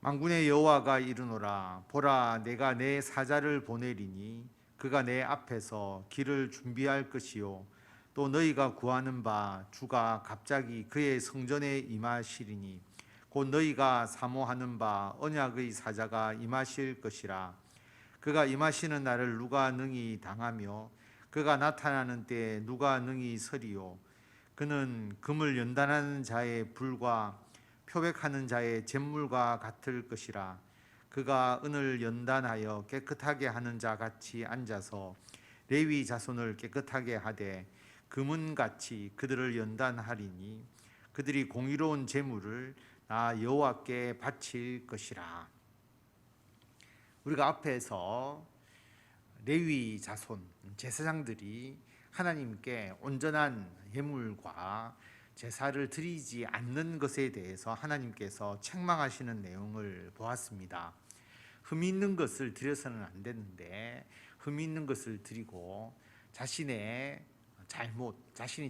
만군의 여호와가 이르노라. 보라, 내가 내 사자를 보내리니 그가 내 앞에서 길을 준비할 것이요 또 너희가 구하는 바 주가 갑자기 그의 성전에 임하시리니 곧 너희가 사모하는 바 언약의 사자가 임하실 것이라. 그가 임하시는 날을 누가 능히 당하며 그가 나타나는 때에 누가 능히 서리요. 그는 금을 연단하는 자의 불과 표백하는 자의 잿물과 같을 것이라. 그가 은을 연단하여 깨끗하게 하는 자 같이 앉아서 레위 자손을 깨끗하게 하되 금은같이 그들을 연단하리니 그들이 공의로운 제물을 나 여호와께 바칠 것이라. 우리가 앞에서 레위 자손 제사장들이 하나님께 온전한 예물과 제사를 드리지 않는 것에 대해서 하나님께서 책망하시는 내용을 보았습니다. 흠이 있는 것을 드려서는 안 되는데 흠이 있는 것을 드리고 자신이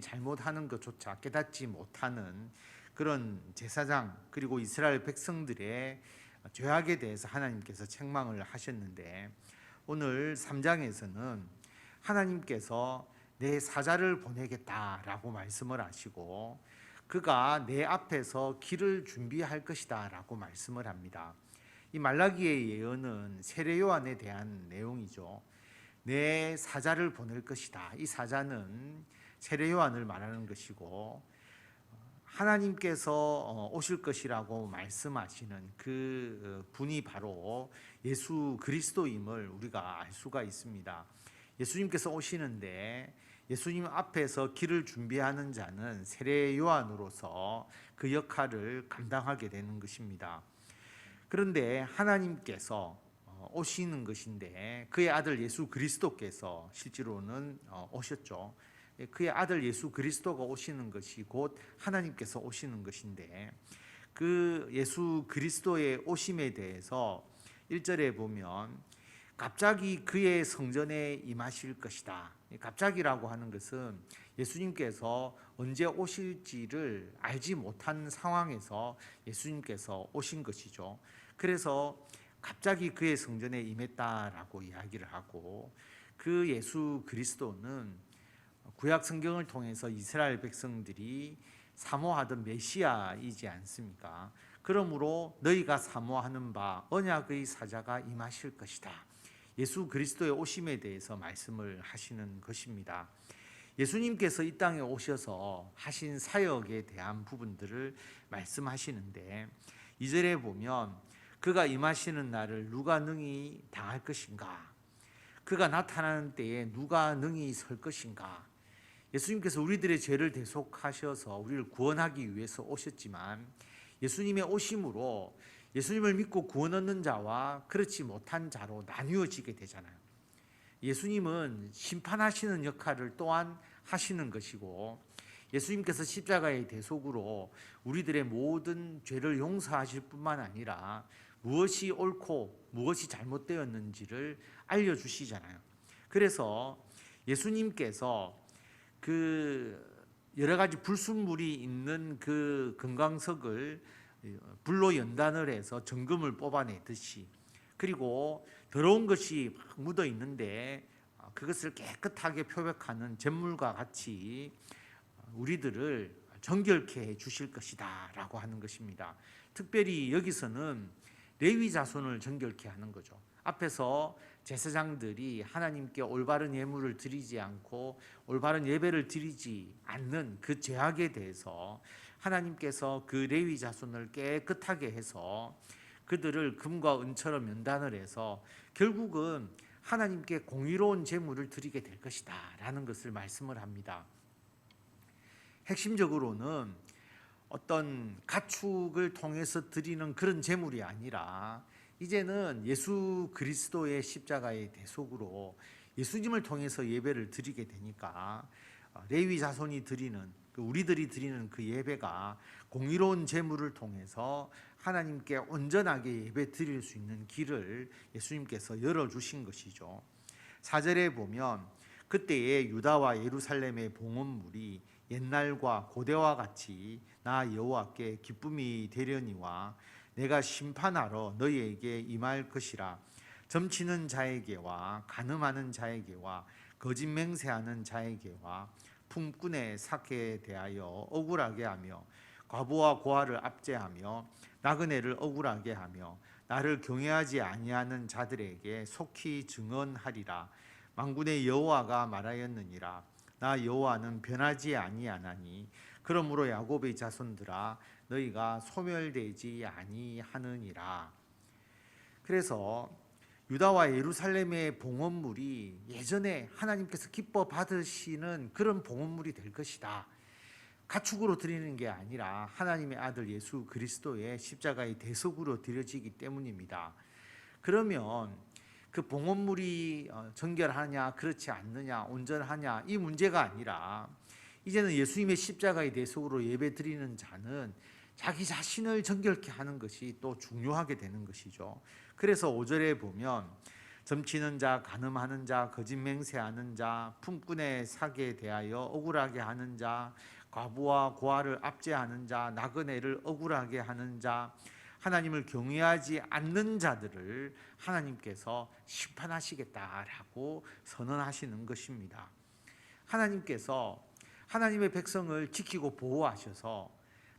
잘못하는 것조차 깨닫지 못하는 그런 제사장 그리고 이스라엘 백성들의 죄악에 대해서 하나님께서 책망을 하셨는데, 오늘 3장에서는 하나님께서 내 사자를 보내겠다라고 말씀을 하시고 그가 내 앞에서 길을 준비할 것이다 라고 말씀을 합니다. 이 말라기의 예언은 세례 요한에 대한 내용이죠. 내 사자를 보낼 것이다. 이 사자는 세례 요한을 말하는 것이고 하나님께서 오실 것이라고 말씀하시는 그 분이 바로 예수 그리스도임을 우리가 알 수가 있습니다. 예수님께서 오시는데 예수님 앞에서 길을 준비하는 자는 세례 요한으로서 그 역할을 감당하게 되는 것입니다. 그런데 하나님께서 오시는 것인데 그의 아들 예수 그리스도께서 실제로는 오셨죠. 그의 아들 예수 그리스도가 오시는 것이 곧 하나님께서 오시는 것인데 그 예수 그리스도의 오심에 대해서 1절에 보면 갑자기 그의 성전에 임하실 것이다. 갑자기라고 하는 것은 예수님께서 언제 오실지를 알지 못한 상황에서 예수님께서 오신 것이죠. 그래서 갑자기 그의 성전에 임했다라고 이야기를 하고, 그 예수 그리스도는 구약 성경을 통해서 이스라엘 백성들이 사모하던 메시아이지 않습니까? 그러므로 너희가 사모하는 바 언약의 사자가 임하실 것이다. 예수 그리스도의 오심에 대해서 말씀을 하시는 것입니다. 예수님께서 이 땅에 오셔서 하신 사역에 대한 부분들을 말씀하시는데 2절에 보면 그가 임하시는 날을 누가 능히 당할 것인가? 그가 나타나는 때에 누가 능히 설 것인가? 예수님께서 우리들의 죄를 대속하셔서 우리를 구원하기 위해서 오셨지만 예수님의 오심으로 예수님을 믿고 구원 얻는 자와 그렇지 못한 자로 나뉘어지게 되잖아요. 예수님은 심판하시는 역할을 또한 하시는 것이고 예수님께서 십자가의 대속으로 우리들의 모든 죄를 용서하실 뿐만 아니라 무엇이 옳고 무엇이 잘못되었는지를 알려주시잖아요. 그래서 예수님께서 그 여러 가지 불순물이 있는 그 금강석을 불로 연단을 해서 정금을 뽑아내듯이, 그리고 더러운 것이 묻어 있는데 그것을 깨끗하게 표백하는 잿물과 같이 우리들을 정결케 해 주실 것이다 라고 하는 것입니다. 특별히 여기서는 레위 자손을 정결케 하는 거죠. 앞에서 제사장들이 하나님께 올바른 예물을 드리지 않고 올바른 예배를 드리지 않는 그 죄악에 대해서 하나님께서 그 레위 자손을 깨끗하게 해서 그들을 금과 은처럼 연단을 해서 결국은 하나님께 공의로운 제물을 드리게 될 것이다 라는 것을 말씀을 합니다. 핵심적으로는 어떤 가축을 통해서 드리는 그런 제물이 아니라 이제는 예수 그리스도의 십자가의 대속으로 예수님을 통해서 예배를 드리게 되니까 레위 자손이 드리는 우리들이 드리는 그 예배가 공의로운 제물을 통해서 하나님께 온전하게 예배 드릴 수 있는 길을 예수님께서 열어주신 것이죠. 4절에 보면 그때에 유다와 예루살렘의 봉헌물이 옛날과 고대와 같이 나 여호와께 기쁨이 되려니와 내가 심판하러 너희에게 임할 것이라. 점치는 자에게와 간음하는 자에게와 거짓 맹세하는 자에게와 품꾼의 사기에 대하여 억울하게 하며 과부와 고아를 압제하며 나그네를 억울하게 하며 나를 경외하지 아니하는 자들에게 속히 증언하리라. 만군의 여호와가 말하였느니라. 나 여호와는 변하지 아니하나니 그러므로 야곱의 자손들아 너희가 소멸되지 아니하느니라. 그래서 유다와 예루살렘의 봉헌물이 예전에 하나님께서 기뻐 받으시는 그런 봉헌물이 될 것이다. 가축으로 드리는 게 아니라 하나님의 아들 예수 그리스도의 십자가의 대속으로 드려지기 때문입니다. 그러면 그 봉헌물이 정결하냐 그렇지 않느냐 온전하냐 이 문제가 아니라 이제는 예수님의 십자가의 대속으로 예배 드리는 자는 자기 자신을 정결케 하는 것이 또 중요하게 되는 것이죠. 그래서 5절에 보면 점치는 자, 간음하는 자, 거짓 맹세하는 자, 품꾼의 사기에 대하여 억울하게 하는 자, 과부와 고아를 압제하는 자, 나그네를 억울하게 하는 자, 하나님을 경외하지 않는 자들을 하나님께서 심판하시겠다라고 선언하시는 것입니다. 하나님께서 하나님의 백성을 지키고 보호하셔서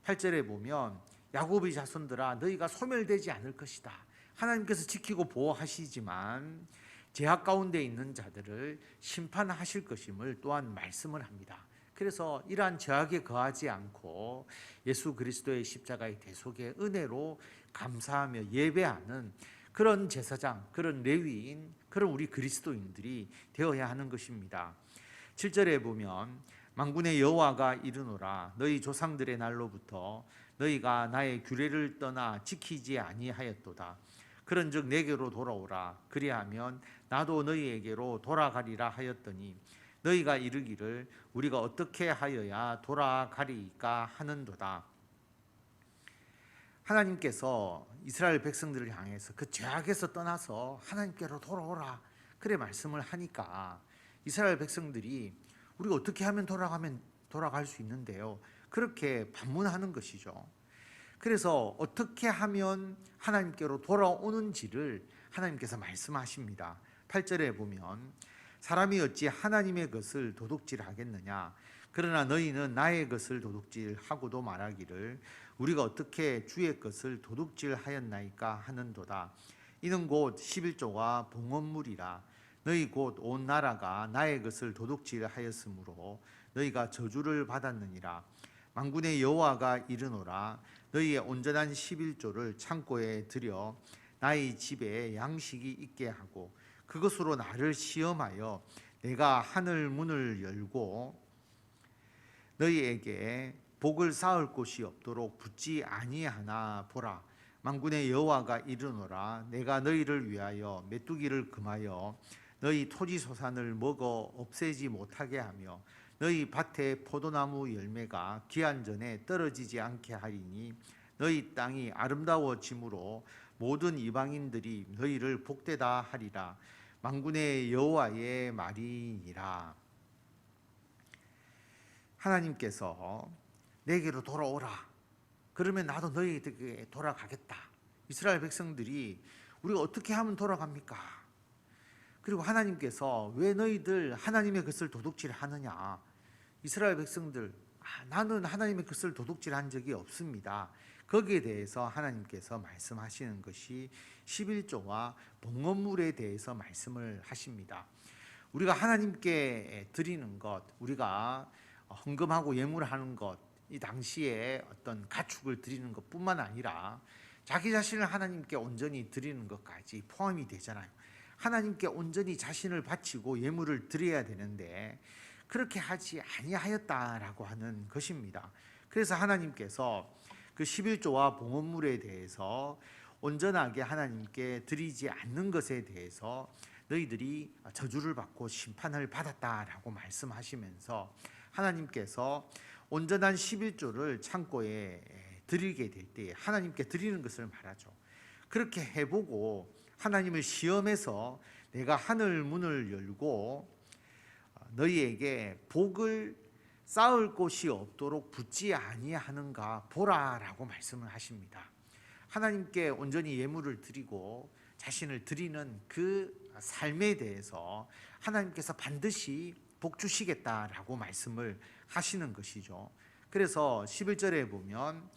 8절에 보면 야곱의 자손들아 너희가 소멸되지 않을 것이다. 하나님께서 지키고 보호하시지만 죄악 가운데 있는 자들을 심판하실 것임을 또한 말씀을 합니다. 그래서 이러한 죄악에 거하지 않고 예수 그리스도의 십자가의 대속의 은혜로 감사하며 예배하는 그런 제사장, 그런 레위인, 그런 우리 그리스도인들이 되어야 하는 것입니다. 7절에 보면 만군의 여호와가 이르노라. 너희 조상들의 날로부터 너희가 나의 규례를 떠나 지키지 아니하였도다. 그런즉 내게로 돌아오라. 그리하면 나도 너희에게로 돌아가리라 하였더니 너희가 이르기를 우리가 어떻게 하여야 돌아가리까 하는도다. 하나님께서 이스라엘 백성들을 향해서 그 죄악에서 떠나서 하나님께로 돌아오라 그래 말씀을 하니까 이스라엘 백성들이 우리가 어떻게 하면 돌아갈 수 있는데요, 그렇게 반문하는 것이죠. 그래서 어떻게 하면 하나님께로 돌아오는지를 하나님께서 말씀하십니다. 8절에 보면 사람이 어찌 하나님의 것을 도둑질하겠느냐. 그러나 너희는 나의 것을 도둑질하고도 말하기를 우리가 어떻게 주의 것을 도둑질하였나이까 하는도다. 이는 곧 11조가 봉헌물이라. 너희 곧 온 나라가 나의 것을 도둑질하였으므로 너희가 저주를 받았느니라. 만군의 여호와가 이르노라. 너희의 온전한 11조를 창고에 들여 나의 집에 양식이 있게 하고 그것으로 나를 시험하여 내가 하늘 문을 열고 너희에게 복을 쌓을 곳이 없도록 붙지 아니하나 보라. 만군의 여호와가 이르노라. 내가 너희를 위하여 메뚜기를 금하여 너희 토지 소산을 먹어 없애지 못하게 하며 너희 밭에 포도나무 열매가 기한 전에 떨어지지 않게 하리니 너희 땅이 아름다워짐으로 모든 이방인들이 너희를 복되다 하리라. 만군의 여호와의 말이니라. 하나님께서 내게로 돌아오라. 그러면 나도 너희에게 돌아가겠다. 이스라엘 백성들이 우리가 어떻게 하면 돌아갑니까? 그리고 하나님께서 왜 너희들 하나님의 것을 도둑질하느냐? 이스라엘 백성들, 나는 하나님의 것을 도둑질한 적이 없습니다. 거기에 대해서 하나님께서 말씀하시는 것이 11조와 봉헌물에 대해서 말씀을 하십니다. 우리가 하나님께 드리는 것, 우리가 헌금하고 예물하는 것, 이 당시에 어떤 가축을 드리는 것뿐만 아니라 자기 자신을 하나님께 온전히 드리는 것까지 포함이 되잖아요. 하나님께 온전히 자신을 바치고 예물을 드려야 되는데 그렇게 하지 아니하였다라고 하는 것입니다. 그래서 하나님께서 그 11조와 봉헌물에 대해서 온전하게 하나님께 드리지 않는 것에 대해서 너희들이 저주를 받고 심판을 받았다라고 말씀하시면서 하나님께서 온전한 11조를 창고에 드리게 될 때 하나님께 드리는 것을 말하죠. 그렇게 해보고 하나님을 시험해서 내가 하늘 문을 열고 너희에게 복을 쌓을 곳이 없도록 붙지 아니하는가 보라라고 말씀을 하십니다. 하나님께 온전히 예물을 드리고 자신을 드리는 그 삶에 대해서 하나님께서 반드시 복 주시겠다라고 말씀을 하시는 것이죠. 그래서 11절에 보면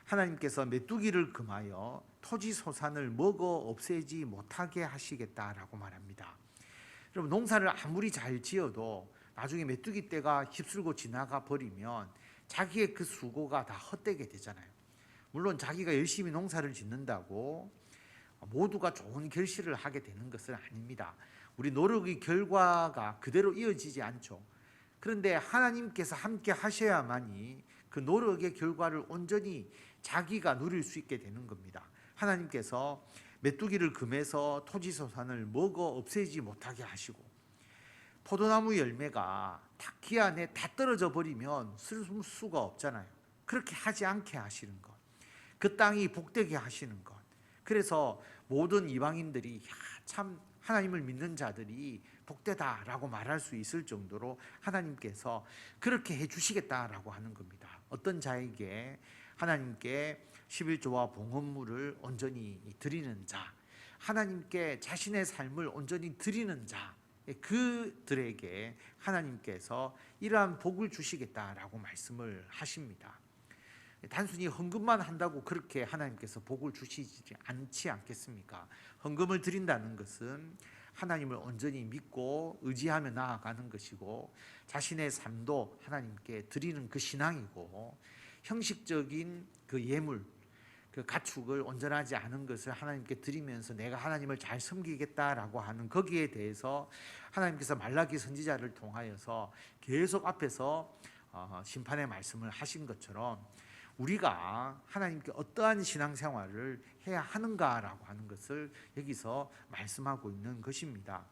하나님께서 메뚜기를 금하여 토지 소산을 먹어 없애지 못하게 하시겠다라고 말합니다. 여러분, 농사를 아무리 잘 지어도 나중에 메뚜기 떼가 휩쓸고 지나가 버리면 자기의 그 수고가 다 헛되게 되잖아요. 물론 자기가 열심히 농사를 짓는다고 모두가 좋은 결실을 하게 되는 것은 아닙니다. 우리 노력의 결과가 그대로 이어지지 않죠. 그런데 하나님께서 함께 하셔야만이 그 노력의 결과를 온전히 자기가 누릴 수 있게 되는 겁니다. 하나님께서 메뚜기를 금해서 토지소산을 먹어 없애지 못하게 하시고, 포도나무 열매가 다 기한에 다 떨어져 버리면 쓸 수가 없잖아요. 그렇게 하지 않게 하시는 것, 그 땅이 복되게 하시는 것. 그래서 모든 이방인들이 참 하나님을 믿는 자들이 복되다라고 말할 수 있을 정도로 하나님께서 그렇게 해주시겠다라고 하는 겁니다. 어떤 자에게 하나님께 11조와 봉헌물을 온전히 드리는 자, 하나님께 자신의 삶을 온전히 드리는 자, 그들에게 하나님께서 이러한 복을 주시겠다라고 말씀을 하십니다. 단순히 헌금만 한다고 그렇게 하나님께서 복을 주시지 않지 않겠습니까? 헌금을 드린다는 것은 하나님을 온전히 믿고 의지하며 나아가는 것이고, 자신의 삶도 하나님께 드리는 그 신앙이고, 형식적인 그 예물, 그 가축을 온전하지 않은 것을 하나님께 드리면서 내가 하나님을 잘 섬기겠다라고 하는 거기에 대해서 하나님께서 말라기 선지자를 통하여서 계속 앞에서 심판의 말씀을 하신 것처럼 우리가 하나님께 어떠한 신앙생활을 해야 하는가라고 하는 것을 여기서 말씀하고 있는 것입니다.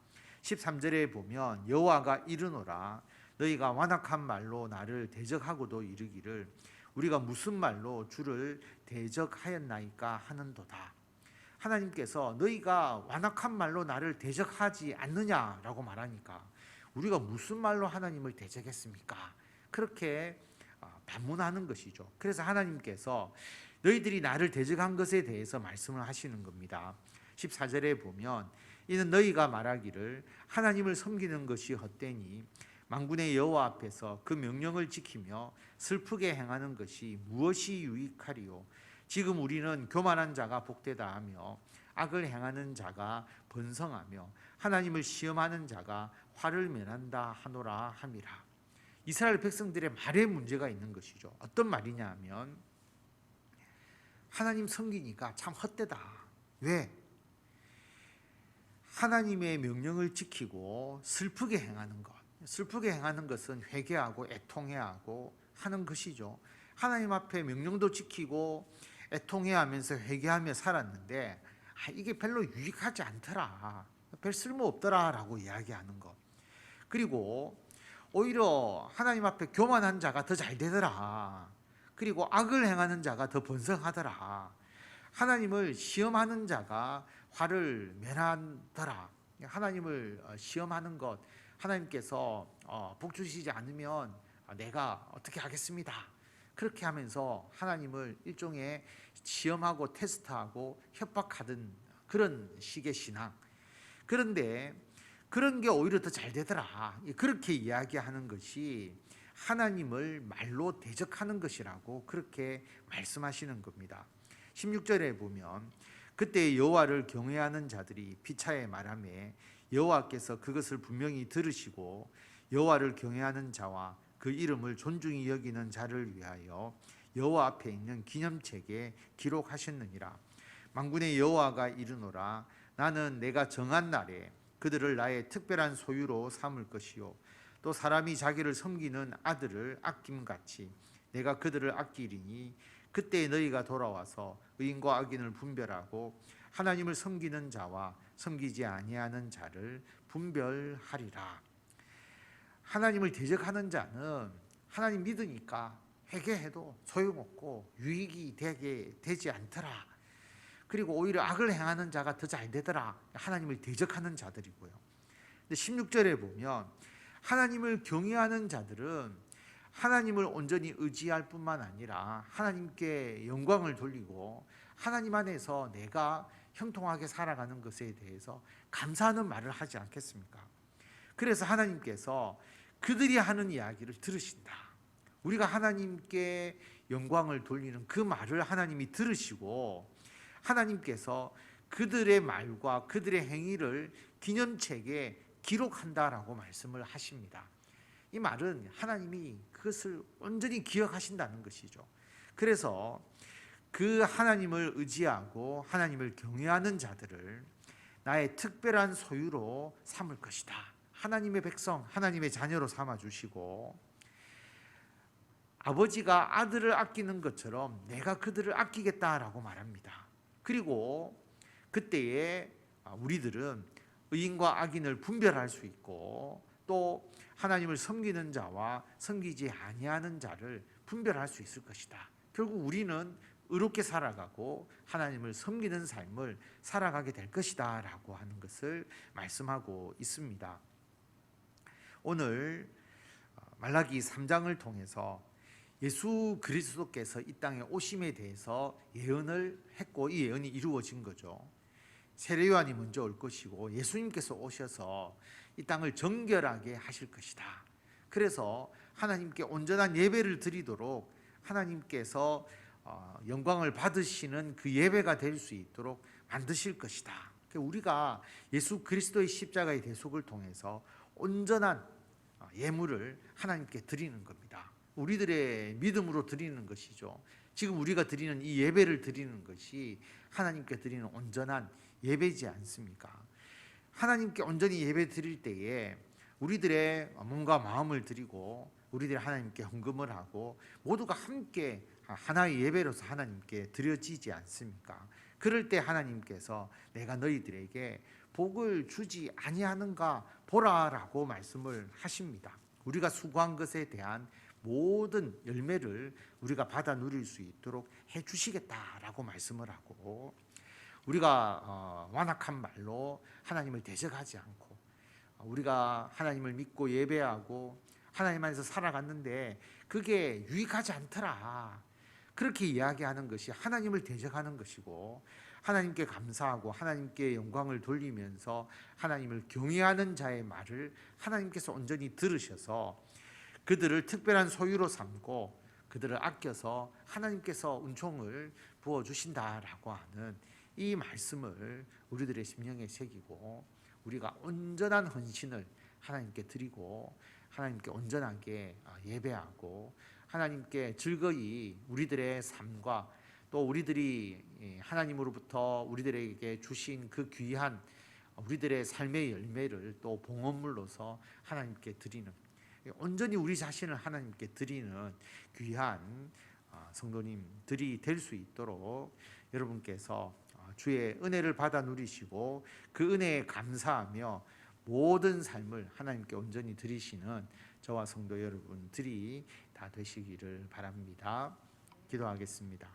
13절에 보면 여호와가 이르노라 너희가 완악한 말로 나를 대적하고도 이르기를 우리가 무슨 말로 주를 대적하였나이까 하는도다. 하나님께서 너희가 완악한 말로 나를 대적하지 않느냐라고 말하니까 우리가 무슨 말로 하나님을 대적했습니까? 그렇게 반문하는 것이죠. 그래서 하나님께서 너희들이 나를 대적한 것에 대해서 말씀을 하시는 겁니다. 14절에 보면 이는 너희가 말하기를 하나님을 섬기는 것이 헛되니 만군의 여호와 앞에서 그 명령을 지키며 슬프게 행하는 것이 무엇이 유익하리요. 지금 우리는 교만한 자가 복되다 하며 악을 행하는 자가 번성하며 하나님을 시험하는 자가 화를 면한다 하노라 함이라. 이스라엘 백성들의 말에 문제가 있는 것이죠. 어떤 말이냐 하면 하나님 섬기니까 참 헛되다. 왜? 하나님의 명령을 지키고 슬프게 행하는 것. 슬프게 행하는 것은 회개하고 애통해야 하고 하는 것이죠. 하나님 앞에 명령도 지키고 애통해야 하면서 회개하며 살았는데 이게 별로 유익하지 않더라. 별 쓸모 없더라 라고 이야기하는 것. 그리고 오히려 하나님 앞에 교만한 자가 더 잘 되더라. 그리고 악을 행하는 자가 더 번성하더라. 하나님을 시험하는 자가 화를 면하더라. 하나님을 시험하는 것, 하나님께서 복 주시지 않으면 내가 어떻게 하겠습니다. 그렇게 하면서 하나님을 일종의 시험하고 테스트하고 협박하던 그런 식의 신앙. 그런데 그런 게 오히려 더 잘 되더라. 그렇게 이야기하는 것이 하나님을 말로 대적하는 것이라고 그렇게 말씀하시는 겁니다. 16절에 보면 그때 여호와를 경외하는 자들이 피차에 말하며 여호와께서 그것을 분명히 들으시고 여호와를 경외하는 자와 그 이름을 존중히 여기는 자를 위하여 여호와 앞에 있는 기념책에 기록하셨느니라. 만군의 여호와가 이르노라 나는 내가 정한 날에 그들을 나의 특별한 소유로 삼을 것이요 또 사람이 자기를 섬기는 아들을 아낌같이 내가 그들을 아끼리니 그때 너희가 돌아와서 의인과 악인을 분별하고 하나님을 섬기는 자와 섬기지 아니하는 자를 분별하리라. 하나님을 대적하는 자는 하나님 믿으니까 회개해도 소용없고 유익이 되지 않더라. 그리고 오히려 악을 행하는 자가 더 잘 되더라. 하나님을 대적하는 자들이고요. 근데 16절에 보면 하나님을 경외하는 자들은 하나님을 온전히 의지할 뿐만 아니라 하나님께 영광을 돌리고 하나님 안에서 내가 형통하게 살아가는 것에 대해서 감사하는 말을 하지 않겠습니까? 그래서 하나님께서 그들이 하는 이야기를 들으신다. 우리가 하나님께 영광을 돌리는 그 말을 하나님이 들으시고 하나님께서 그들의 말과 그들의 행위를 기념책에 기록한다라고 말씀을 하십니다. 이 말은 하나님이 그것을 온전히 기억하신다는 것이죠. 그래서 그 하나님을 의지하고 하나님을 경외하는 자들을 나의 특별한 소유로 삼을 것이다. 하나님의 백성, 하나님의 자녀로 삼아주시고 아버지가 아들을 아끼는 것처럼 내가 그들을 아끼겠다라고 말합니다. 그리고 그때에 우리들은 의인과 악인을 분별할 수 있고 또 하나님을 섬기는 자와 섬기지 아니하는 자를 분별할 수 있을 것이다. 결국 우리는 의롭게 살아가고 하나님을 섬기는 삶을 살아가게 될 것이다 라고 하는 것을 말씀하고 있습니다. 오늘 말라기 3장을 통해서 예수 그리스도께서 이 땅에 오심에 대해서 예언을 했고 이 예언이 이루어진 거죠. 세례요한이 먼저 올 것이고 예수님께서 오셔서 이 땅을 정결하게 하실 것이다. 그래서 하나님께 온전한 예배를 드리도록 하나님께서 영광을 받으시는 그 예배가 될 수 있도록 만드실 것이다. 우리가 예수 그리스도의 십자가의 대속을 통해서 온전한 예물을 하나님께 드리는 겁니다. 우리들의 믿음으로 드리는 것이죠. 지금 우리가 드리는 이 예배를 드리는 것이 하나님께 드리는 온전한 예배지 않습니까? 하나님께 온전히 예배 드릴 때에 우리들의 몸과 마음을 드리고 우리들이 하나님께 헌금을 하고 모두가 함께 하나의 예배로서 하나님께 드려지지 않습니까? 그럴 때 하나님께서 내가 너희들에게 복을 주지 아니하는가 보라라고 말씀을 하십니다. 우리가 수고한 것에 대한 모든 열매를 우리가 받아 누릴 수 있도록 해주시겠다라고 말씀을 하고 우리가 완악한 말로 하나님을 대적하지 않고 우리가 하나님을 믿고 예배하고 하나님 안에서 살아갔는데 그게 유익하지 않더라. 그렇게 이야기하는 것이 하나님을 대적하는 것이고 하나님께 감사하고 하나님께 영광을 돌리면서 하나님을 경외하는 자의 말을 하나님께서 온전히 들으셔서 그들을 특별한 소유로 삼고 그들을 아껴서 하나님께서 은총을 부어주신다라고 하는 이 말씀을 우리들의 심령에 새기고 우리가 온전한 헌신을 하나님께 드리고 하나님께 온전하게 예배하고 하나님께 즐거이 우리들의 삶과 또 우리들이 하나님으로부터 우리들에게 주신 그 귀한 우리들의 삶의 열매를 또 봉헌물로서 하나님께 드리는 온전히 우리 자신을 하나님께 드리는 귀한 성도님들이 될 수 있도록 여러분께서 주의 은혜를 받아 누리시고 그 은혜에 감사하며 모든 삶을 하나님께 온전히 드리시는 저와 성도 여러분들이 다 되시기를 바랍니다. 기도하겠습니다.